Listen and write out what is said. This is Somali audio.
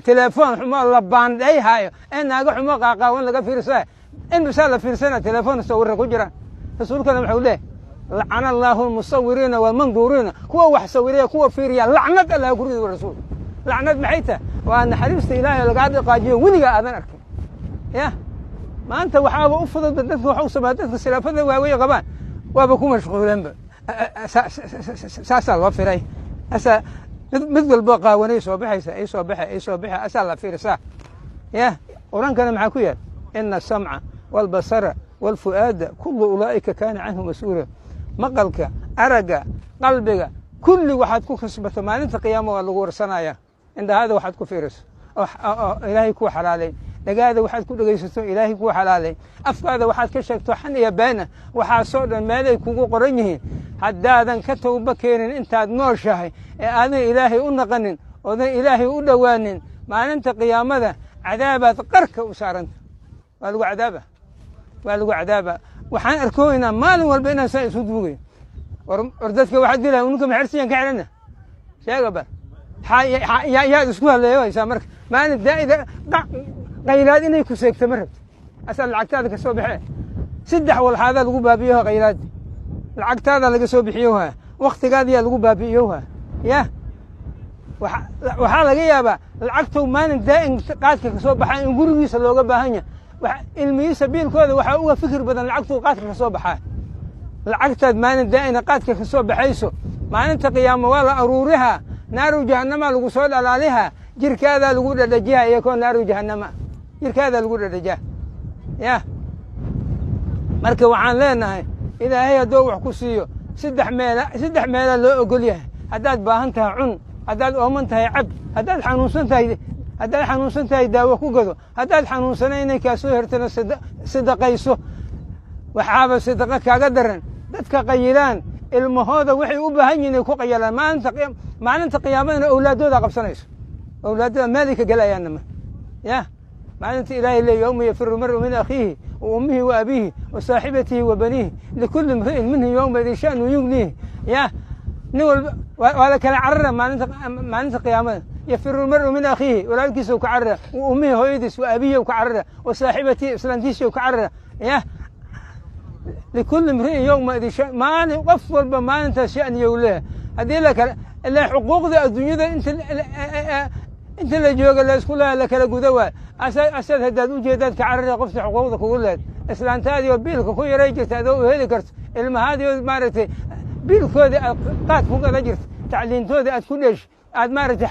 تليفون حما الله باندي هاي إن أجا حما قاقون لقى فيرسه إن رسالة فيرسنا تليفون صور كجرا رسول كلام حوله لعن الله المصورين والمنظورين هو وحصوريه هو فيريا لعنة الله يقول الرسول لعنة محيته وأنا حريصت إلهي لقعد قاجين ولقى أذن أركب يا ما أنت وحاب أفضل بدك وحوس بدك السلافة وهي غبان وبكون مشغولين ساسا الله فيري أسا مثل البقاء ونيسوا بحيسة يسوا بحي أسا الله فيرسا يا وران كان معكويا إن السمع والبصر والفؤاد كل أولئك كان عنه مسؤولا مقلك أرق قلبك كل واحد كو خصبته ما أنت قيامه والغور سنايا عند هذا واحد كو فيرس إلهي كو حلالي لقى واحد كو دغيستو إلهي كو حلالي أفكار واحد كشكتو حن يبانه waxaa soo dhan meelay kugu qoran yihiin haddaadan ka tawba keenin intaad nooshahay ee aadan ilaahay u naqanin oodan ilaahay u dhawaanin maalinta qiyaamada cadaabaad qarka u saaranta waa lagu cadaaba waxaan arkooynaa maalin walba inaan saa isu duugay war dadka waxaad dilaa unka maxarsiyan ka xirana sheega bar yaa isku haleeyaysaa marka maalin daa'ida qaylaad inay ku seegto ma rabto asal lacagtaada ka soo baxee saddex walxaada lagu baabiyo qaylaad lacagtaada laga soo bixiyoha waqtigaadiyaa lagu baabi'iyoha ya waxaa laga yaabaa lacagtow maalin daa'in qaadka ka soo baxaa in gurigiisa looga baahan yahay ilmihiisa biilkooda waxaa uga fikir badan lacagtuu qaadka ka soo baxaa lacagtaad maalin daa'ina qaadka ka soo baxayso maalinta qiyaamo waa la aruurihaa naaru jahannama lagu soo dhalaalihaa jirkaadaa lagu dhadhajihaa iyakoo naaru jahannama jirkaadaa lagu dhadhajaa ya marka waxaan leenahay ilaahay hadduu wax ku siiyo saddex meela loo ogol yahay haddaad baahan tahay cun haddaad ooman tahay cab haddaad xanuunsan tahay daawo ku gado haddaad xanuunsana inay kaa soo hertana sadaqayso waxaaba sadaqa kaaga daran dadka qayilaan ilmahooda waxay u baahan yihiin inay ku qayilaan maalinta qiyaamadana awlaadooda qabsanayso awlaadooda meelay ka gelayaanna ya maalinta ilaahay leeyahay yawma yafiru mar'u min akhiihi وأمه وأبيه وصاحبته وبنيه لكل امرئ منه يومئذ شأن يغنيه يا نقول وهذا كان عرّة ما ننسى قيامه يفر المرء من أخيه ولا يكسه وكعرّة وأمه هويدس وأبيه وكعرّة وصاحبته سلانتيش وكعرّة يا لكل امرئ يومئذ شأن ما نوفر بما أنت شأن يوليه هذه لك اللي حقوق ذا الدنيا انت اللي جوق اللي كلها لك لقدوة أسد هداد وجداد كعرّة قفت حقوقك وقلت إسلام هذه وبيلك كوي ريجت هذا وهذي كرت المها هذه مارتي بيلك هذه قات فوق هذا جرت تعلين هذه كلش عاد مارتي